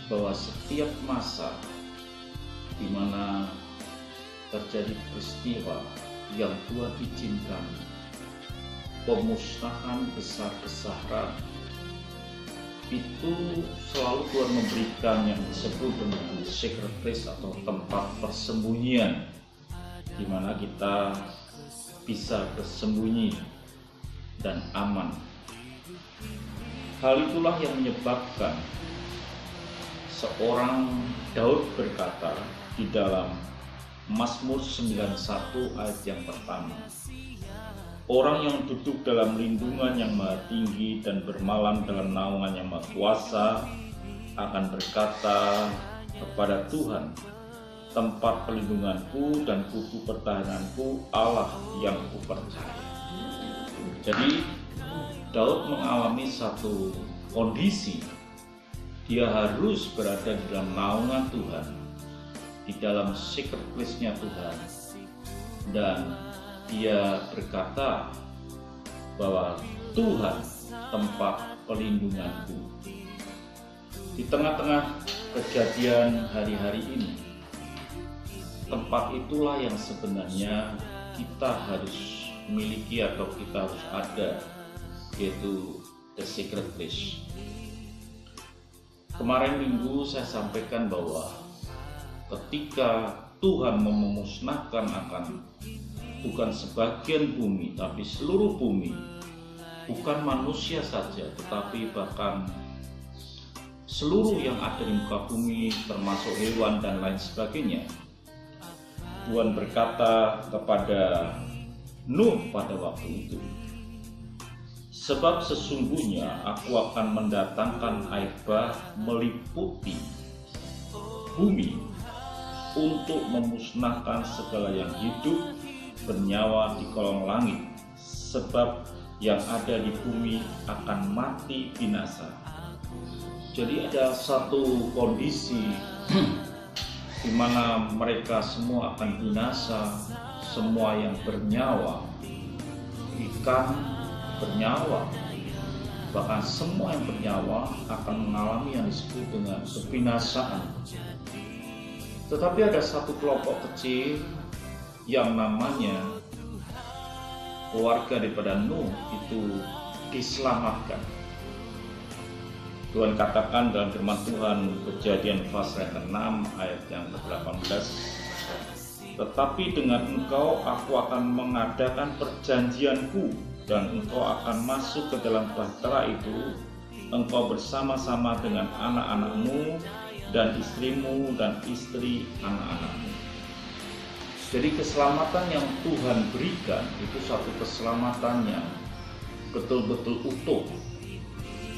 bahwa setiap masa di mana terjadi peristiwa yang Tuhan izinkan, pemusnahan besar-besaran, itu selalu Tuhan memberikan yang disebut dengan secret place atau tempat persembunyian, di mana kita bisa bersembunyi dan aman. Hal itulah yang menyebabkan seorang Daud berkata di dalam Mazmur 91 ayat yang pertama, orang yang duduk dalam lindungan yang maha tinggi dan bermalam dalam naungan yang maha kuasa akan berkata kepada Tuhan, tempat perlindunganku dan kubu pertahananku, Allah yang kupercaya. Jadi Daud mengalami satu kondisi, dia harus berada di dalam naungan Tuhan, di dalam secret place-nya Tuhan, dan dia berkata bahwa Tuhan tempat pelindunganku. Di tengah-tengah kejadian hari-hari ini, tempat itulah yang sebenarnya kita harus miliki atau kita harus ada, yaitu the secret place. Kemarin minggu saya sampaikan bahwa ketika Tuhan memusnahkan akan bukan sebagian bumi, tapi seluruh bumi, bukan manusia saja, tetapi bahkan seluruh yang ada di muka bumi, termasuk hewan dan lain sebagainya. Tuhan berkata kepada Nuh pada waktu itu, sebab sesungguhnya aku akan mendatangkan air bah meliputi bumi untuk memusnahkan segala yang hidup bernyawa di kolong langit, sebab yang ada di bumi akan mati binasa. Jadi ada satu kondisi di mana mereka semua akan binasa, semua yang bernyawa, ikan bernyawa, bahkan semua yang bernyawa akan mengalami yang disebut dengan kebinasaan. Tetapi ada satu kelompok kecil yang namanya keluarga daripada Nuh itu diselamatkan. Tuhan katakan dalam firman Tuhan Kejadian pasal yang ke-6 ayat yang ke-18, tetapi dengan engkau aku akan mengadakan perjanjianku dan engkau akan masuk ke dalam bahtera itu, engkau bersama-sama dengan anak-anakmu dan istrimu dan istri anak-anakmu. Jadi keselamatan yang Tuhan berikan itu satu keselamatan yang betul-betul utuh,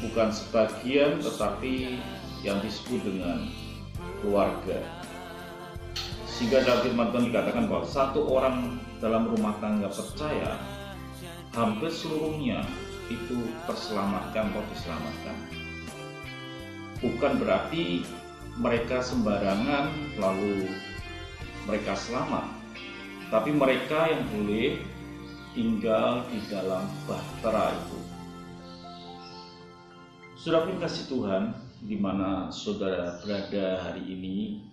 bukan sebagian tetapi yang disebut dengan keluarga. Sehingga dalam firman Tuhan dikatakan bahwa satu orang dalam rumah tangga percaya, hampir seluruhnya itu terselamatkan atau diselamatkan. Bukan berarti mereka sembarangan lalu mereka selamat, tapi mereka yang boleh tinggal di dalam bahtera itu. Saudara kasih Tuhan, di mana saudara berada hari ini,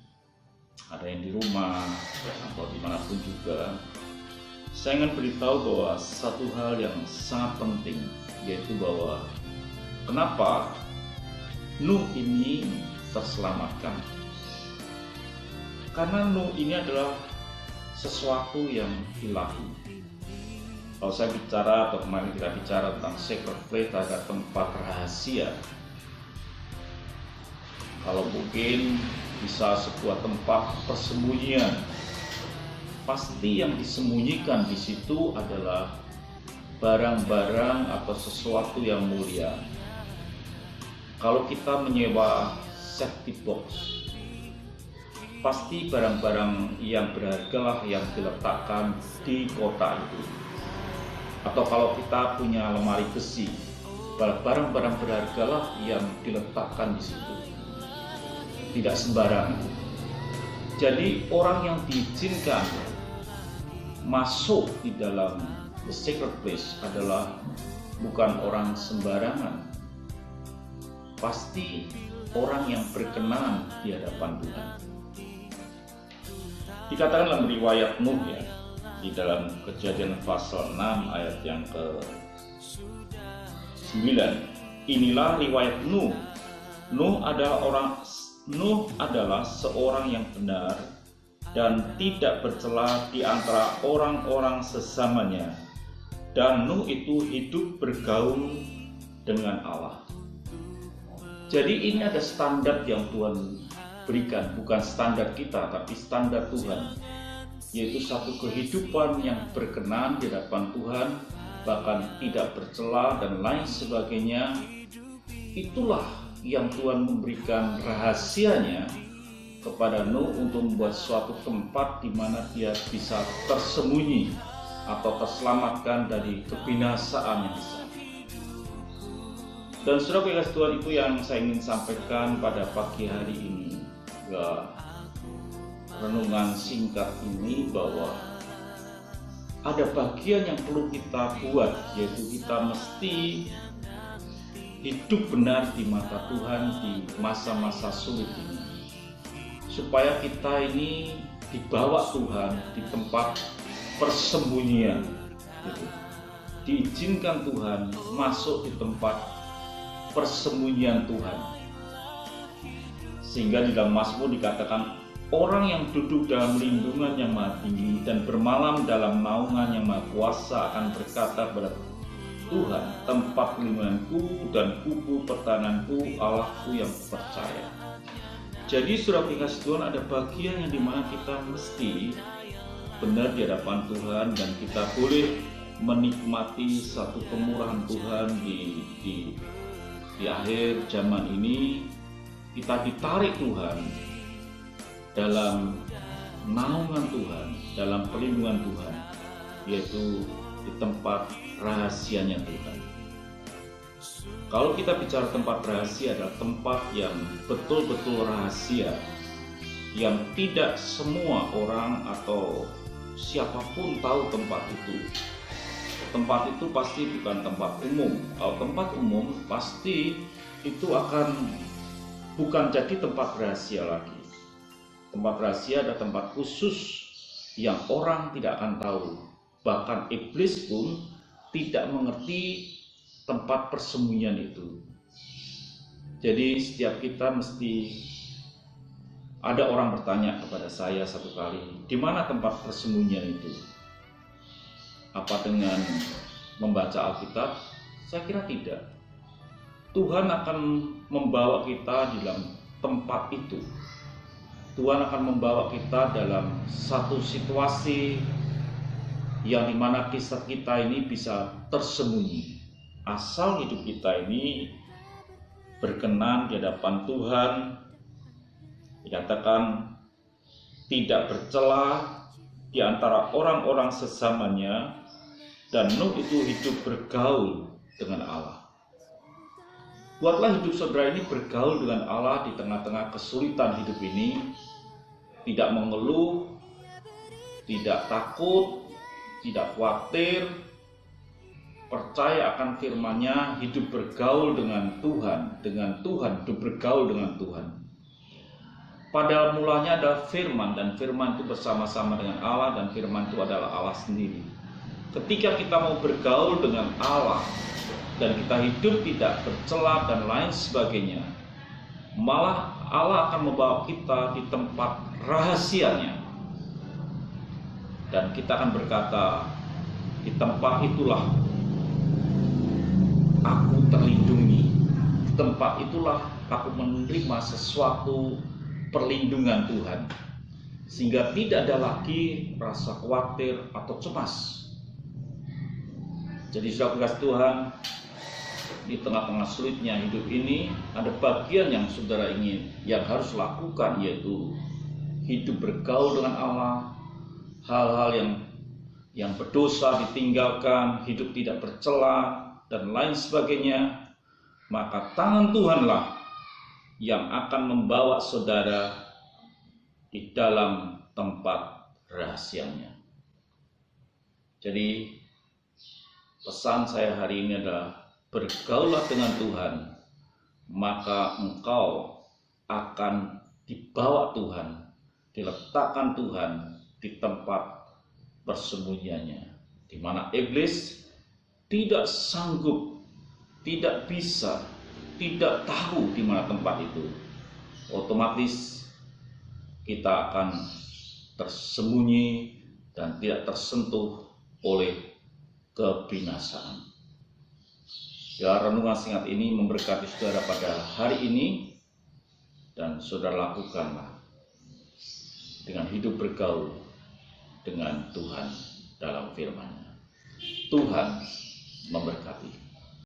ada yang di rumah atau dimanapun juga, saya ingin beritahu bahwa satu hal yang sangat penting, yaitu bahwa kenapa Nuh ini terselamatkan. Karena Nuh ini adalah sesuatu yang ilahi. Kalau saya bicara atau kemarin kita bicara tentang secret place, ada tempat rahasia. Kalau mungkin bisa sebuah tempat persembunyian, pasti yang disembunyikan di situ adalah barang-barang atau sesuatu yang mulia. Kalau kita menyewa safety box, pasti barang-barang yang berharga lah yang diletakkan di kota itu. Atau kalau kita punya lemari besi, barang-barang berharga lah yang diletakkan di situ. Tidak sembarangan. Jadi orang yang diizinkan masuk di dalam the secret place adalah bukan orang sembarangan. pasti orang yang berkenan di hadapan Tuhan. Dikatakan dalam riwayat Nuh ya, di dalam Kejadian pasal 6 ayat yang ke-9, inilah riwayat Nuh. Nuh adalah seorang yang benar dan tidak bercela di antara orang-orang sesamanya, dan Nuh itu hidup bergaul dengan Allah. Jadi ini ada standar yang Tuhan berikan, bukan standar kita tapi standar Tuhan, yaitu satu kehidupan yang berkenan di hadapan Tuhan, bahkan tidak bercela dan lain sebagainya. Itulah yang Tuhan memberikan rahasianya kepada Nuh untuk membuat suatu tempat di mana dia bisa tersembunyi atau terselamatkan dari kebinasaan yang besar. Dan saudara kasih Tuhan, itu yang saya ingin sampaikan pada pagi hari ini, renungan singkat ini, bahwa ada bagian yang perlu kita buat, yaitu kita mesti hidup benar di mata Tuhan di masa-masa sulit ini, supaya kita ini dibawa Tuhan di tempat persembunyian, diizinkan Tuhan masuk di tempat persembunyian Tuhan. Sehingga di dalam Mazmur dikatakan, orang yang duduk dalam lindungan yang maha tinggi dan bermalam dalam naungan yang maha kuasa akan berkata kepada Tuhan, tempat perlindunganku dan kubu pertahananku, Allahku yang percaya. Jadi saudara kasih Tuhan, ada bagian yang dimana kita mesti benar di hadapan Tuhan, dan kita boleh menikmati satu kemurahan Tuhan di akhir zaman ini. Kita ditarik Tuhan dalam naungan Tuhan, dalam perlindungan Tuhan, yaitu di tempat rahasianya Tuhan. Kalau kita bicara tempat rahasia, adalah tempat yang betul-betul rahasia, yang tidak semua orang atau siapapun tahu tempat itu. Tempat itu pasti bukan tempat umum. Kalau tempat umum pasti itu akan bukan jadi tempat rahasia lagi. Tempat rahasia adalah tempat khusus yang orang tidak akan tahu. Bahkan iblis pun tidak mengerti tempat persembunyian itu. Jadi setiap kita mesti, ada orang bertanya kepada saya satu kali, di mana tempat persembunyian itu? Apa dengan membaca Alkitab? Saya kira tidak. Tuhan akan membawa kita di dalam tempat itu. Tuhan akan membawa kita dalam satu situasi yang dimana kisah kita ini bisa tersembunyi, asal hidup kita ini berkenan di hadapan Tuhan. Dikatakan tidak bercela di antara orang-orang sesamanya, dan Nuh itu hidup bergaul dengan Allah. Buatlah hidup saudara ini bergaul dengan Allah di tengah-tengah kesulitan hidup ini, tidak mengeluh, tidak takut, tidak khawatir, percaya akan firman-Nya, hidup bergaul dengan Tuhan, hidup bergaul dengan Tuhan. Pada mulanya ada firman, dan firman itu bersama-sama dengan Allah, dan firman itu adalah Allah sendiri. Ketika kita mau bergaul dengan Allah dan kita hidup tidak bercela dan lain sebagainya, malah Allah akan membawa kita di tempat rahasianya, dan kita akan berkata, di tempat itulah aku terlindungi, di tempat itulah aku menerima sesuatu perlindungan Tuhan, sehingga tidak ada lagi rasa khawatir atau cemas. Jadi saudara kasih Tuhan, di tengah-tengah sulitnya hidup ini, ada bagian yang saudara ingin, yang harus lakukan, yaitu hidup bergaul dengan Allah, hal-hal yang berdosa ditinggalkan, hidup tidak bercela dan lain sebagainya. Maka tangan Tuhanlah yang akan membawa saudara di dalam tempat rahasianya. Jadi pesan saya hari ini adalah bergaulah dengan Tuhan maka engkau akan dibawa Tuhan, diletakkan Tuhan di tempat persembunyiannya, di mana iblis tidak sanggup, tidak bisa, tidak tahu di mana tempat itu. Otomatis kita akan tersembunyi dan tidak tersentuh oleh kebinasaan. Ya, renungan singkat ini memberkati saudara pada hari ini, dan saudara lakukanlah dengan hidup bergaul dengan Tuhan dalam firman-Nya. Tuhan memberkati.